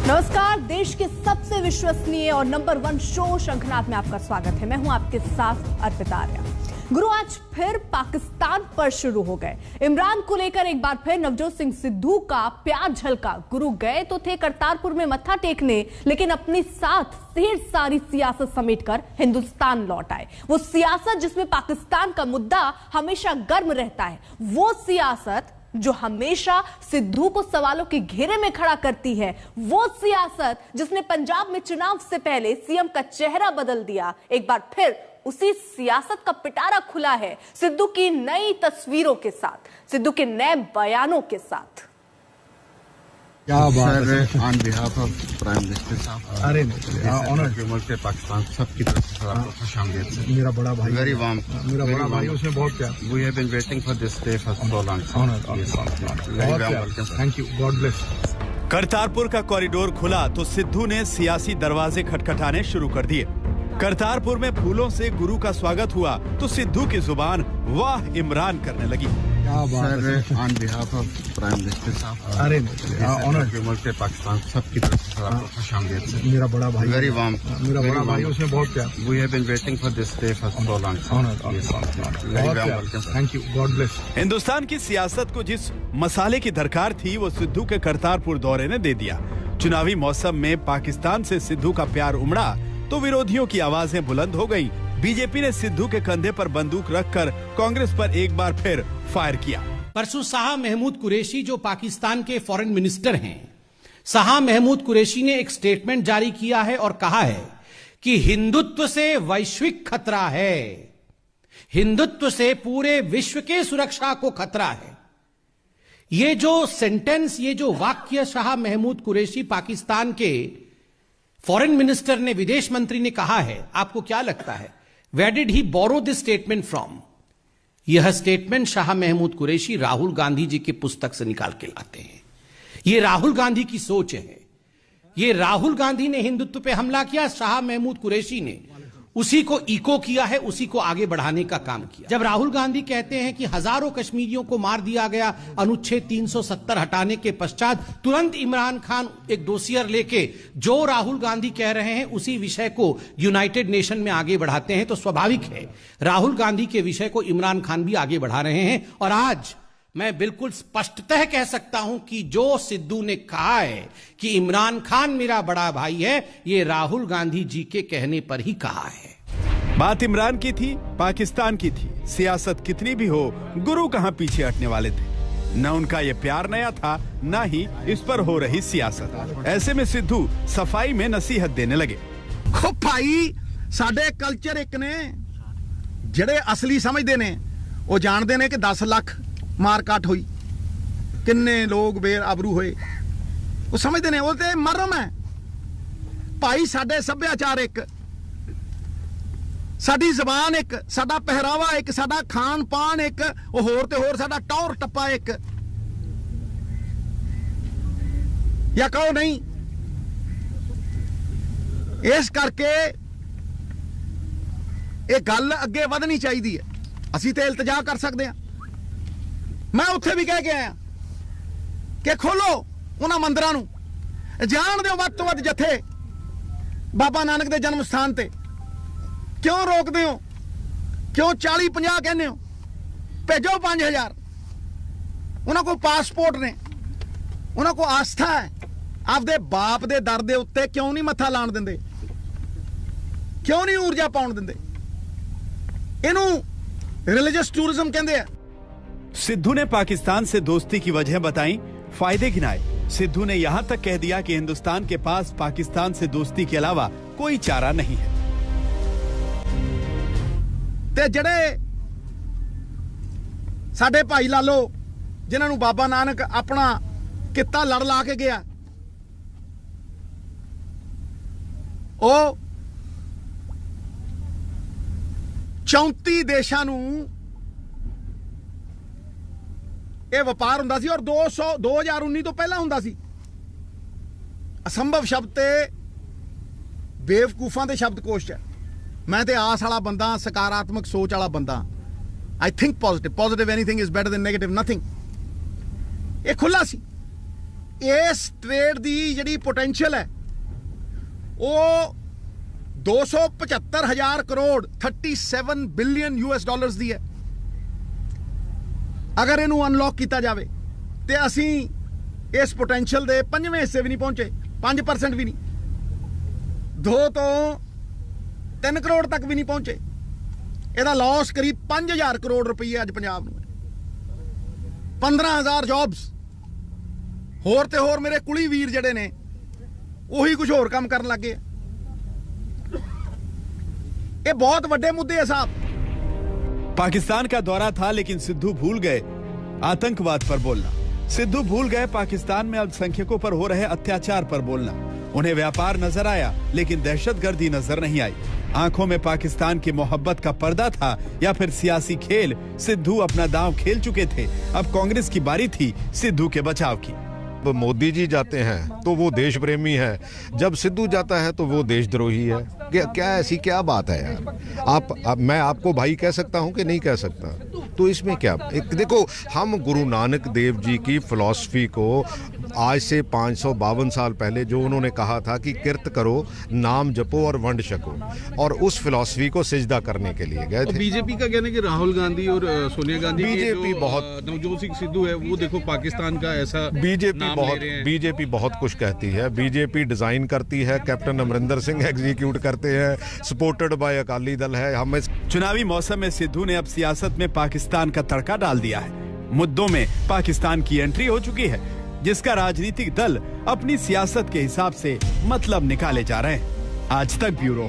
नमस्कार, देश के सबसे विश्वसनीय और नंबर 1 शो शंखनाद में आपका स्वागत है। मैं हूं आपके साथ अर्पिता आर्या। गुरु आज फिर पाकिस्तान पर शुरू हो गए। इमरान को लेकर एक बार फिर नवजोत सिंह सिद्धू का प्यार झलका। गुरु गए तो थे करतारपुर में मत्था टेकने, लेकिन अपने साथ ढेर सारी सियासत समेटकर हिंदुस्तान लौट आए। वो सियासत जिसमें पाकिस्तान का मुद्दा हमेशा गर्म रहता है, वो सियासत जो हमेशा सिद्धू को सवालों के घेरे में खड़ा करती है, वो सियासत जिसने पंजाब में चुनाव से पहले सीएम का चेहरा बदल दिया। एक बार फिर उसी सियासत का पिटारा खुला है सिद्धू की नई तस्वीरों के साथ, सिद्धू के नए बयानों के साथ। क्या बात है। On behalf of prime minister साहब, अरे ऑनर पाकिस्तान सबकी तरफ से आपको खुशामदीद। मेरा बड़ा भाई, वेरी वार्म, मेरा बड़ा भाई, उसमें बहुत प्यार। We have been waiting for this day for so long. Thank you, God bless. Kartarpur का कॉरिडोर खुला तो सिद्धू ने सियासी दरवाजे खटखटाने शुरू कर दिए। करतारपुर में फूलों से गुरु का स्वागत हुआ तो सिद्धू की जुबान वाह इमरान करने लगी। क्या बात है। On behalf of prime minister साहब, अरे ऑनर पाकिस्तान सबकी तरफ से आपको खुशामदीद। मेरा बड़ा भाई, वेरी वार्म, मेरा बड़ा भाई, उसमें बहुत प्यार। We have been waiting for this day for so long. Thank you, God bless. Hindustan की सियासत को जिस मसाले की दरकार थी वो सिद्धू के करतारपुर दौरे ने दे दिया। चुनावी मौसम में पाकिस्तान से सिद्धू का प्यार उमड़ा तो विरोधियों की आवाजें बुलंद हो गई। बीजेपी ने सिद्धू के कंधे पर बंदूक रखकर कांग्रेस पर एक बार फिर फायर किया। परसों शाह महमूद कुरैशी जो पाकिस्तान के फॉरेन मिनिस्टर हैं, शाह महमूद कुरैशी ने एक स्टेटमेंट जारी किया है और कहा है कि हिंदुत्व से वैश्विक खतरा है, हिंदुत्व से पूरे विश्व के सुरक्षा को खतरा है। ये जो सेंटेंस, ये जो वाक्य शाह महमूद कुरैशी पाकिस्तान के फॉरेन मिनिस्टर ने, विदेश मंत्री ने कहा है, आपको क्या लगता है where did he borrow this statement from? यह स्टेटमेंट शाह महमूद कुरैशी राहुल गांधी जी की पुस्तक से निकाल के लाते हैं। यह राहुल गांधी की सोच है। यह राहुल गांधी ने हिंदुत्व पे हमला किया, शाह महमूद कुरैशी ने उसी को इको किया है, उसी को आगे बढ़ाने का काम किया। जब राहुल गांधी कहते हैं कि हजारों कश्मीरियों को मार दिया गया अनुच्छेद 370 हटाने के पश्चात, तुरंत इमरान खान एक डोसियर लेके जो राहुल गांधी कह रहे हैं उसी विषय को यूनाइटेड नेशन में आगे बढ़ाते हैं, तो स्वाभाविक है राहुल गांधी के विषय को इमरान खान भी आगे बढ़ा रहे हैं। और आज मैं बिल्कुल स्पष्टतः कह सकता हूं कि जो सिद्धू ने कहा है कि इमरान खान मेरा बड़ा भाई है, ये राहुल गांधी जी के कहने पर ही कहा है। बात इमरान की थी, पाकिस्तान की थी। सियासत कितनी भी हो, गुरु कहां पीछे हटने वाले थे। न उनका ये प्यार नया था, न ही इस पर हो रही सियासत। ऐसे में सिद्धू सफाई में नसीहत देने लगे। ओ भाई, साडे कल्चर एक ने जेड़े असली समझते ने, वो जानते ने कि 10 लाख मारकाट हुई, किन्ने लोग बेआबरू होए, वो समझते ने वो ते मरम है। भाई साडे सभ्याचार एक, साडी जबान एक, साडा पहरावा एक, साडा खान पान एक, वो होर ते होर साडा टौर टप्पा एक, या कहो नहीं। इस करके ये गल अगे वधनी चाहिए है। असी तो इल्तजा कर सकते हैं। मैं उत्थे भी कह के आया कि खोलो उन्हां मंदिरां नूं, जाण दिओ वध तों वध जथे बाबा नानक दे जन्म स्थान ते। क्यों रोकदे हो? क्यों 40-50 कहने हो? भेजो 5000। उन्हां को पासपोर्ट ने, उन्हां को आस्था है। आपदे बाप दे दर दे उत्ते क्यों नहीं मत्था लाण दिंदे? क्यों नहीं ऊर्जा पाउण दिंदे? इनू रिलीजियस टूरिज्म कहंदे आ। सिद्धू ने पाकिस्तान से दोस्ती की वजह बताई, फायदे गिनाए। सिद्धू ने यहां तक कह दिया कि हिंदुस्तान के पास पाकिस्तान से दोस्ती के अलावा कोई चारा नहीं है। ते जड़े साडे भाई लालो जिन्हां नूं बाबा नानक अपना कित्ता लड़ ला के गया, ओ 34 देशां नूं ਇਹ ਵਪਾਰ ਹੁੰਦਾ ਸੀ। ਔਰ 2019 ਤੋਂ ਪਹਿਲਾਂ ਹੁੰਦਾ ਸੀ। ਅਸੰਭਵ ਸ਼ਬਦ ਤੇ ਬੇਵਕੂਫਾਂ ਦੇ ਸ਼ਬਦਕੋਸ਼ 'ਚ ਹੈ। मैं तो आस वाला बंदा, सकारात्मक सोच वाला बंदा। I think positive, anything is better than negative nothing. ये खुला सी, इस ट्रेड दी जिहड़ी पोटेंशियल है वो 275,000 करोड़ 37 बिलियन US डॉलर्स दी है। अगर इनू अनलॉक किया जाए तो असी इस पोटेंशियल के 5वें हिस्से भी नहीं पहुंचे, 5% भी नहीं, 2 तो 3 करोड़ तक भी नहीं पहुंचे। ਇਹਦਾ लॉस करीब 5,000 करोड़ रुपये अज पंजाब ਨੂੰ 15,000 जॉब्स होर ते होर मेरे कुली वीर ਜਿਹੜੇ ਨੇ ਉਹੀ कुछ होर काम ਕਰਨ ਲੱਗੇ। ये बहुत बड़े मुद्दे है साहब। पाकिस्तान का दौरा था लेकिन सिद्धू भूल गए आतंकवाद पर बोलना। सिद्धू भूल गए पाकिस्तान में अल्पसंख्यकों पर हो रहे अत्याचार पर बोलना। उन्हें व्यापार नजर आया लेकिन दहशतगर्दी नजर नहीं आई। आंखों में पाकिस्तान की मोहब्बत का पर्दा था या फिर सियासी खेल। सिद्धू अपना दांव खेल चुके थे, अब कांग्रेस की बारी थी सिद्धू के बचाव की। मोदी जी जाते हैं तो वो देश प्रेमी है, जब सिद्धू जाता है तो वो देशद्रोही है। क्या ऐसी क्या बात है यार? मैं आपको भाई कह सकता हूं कि नहीं कह सकता? तो इसमें क्या देखो, हम गुरु नानक देव जी की फिलॉसफी को आज से 552 साल पहले जो उन्होंने कहा था कि किरत करो, नाम जपो और वंड छको, और उस फिलॉसफी को सिजदा करने के लिए गए थे। बीजेपी का कहना है कि राहुल गांधी और सोनिया गांधी बीजेपी बहुत, नवजोत सिंह सिद्धू है वो देखो पाकिस्तान का ऐसा बीजेपी बहुत कुछ कहती है। बीजेपी डिजाइन करती है, कैप्टन अमरिंदर सिंह एग्जीक्यूट करते हैं, सपोर्टेड बाय अकाली दल है। हमें चुनावी मौसम में सिद्धू ने अब सियासत में पाकिस्तान का तड़का डाल दिया है। मुद्दों में पाकिस्तान की एंट्री हो चुकी है जिसका राजनीतिक दल अपनी सियासत के हिसाब से मतलब निकाले जा रहे हैं। आज तक ब्यूरो।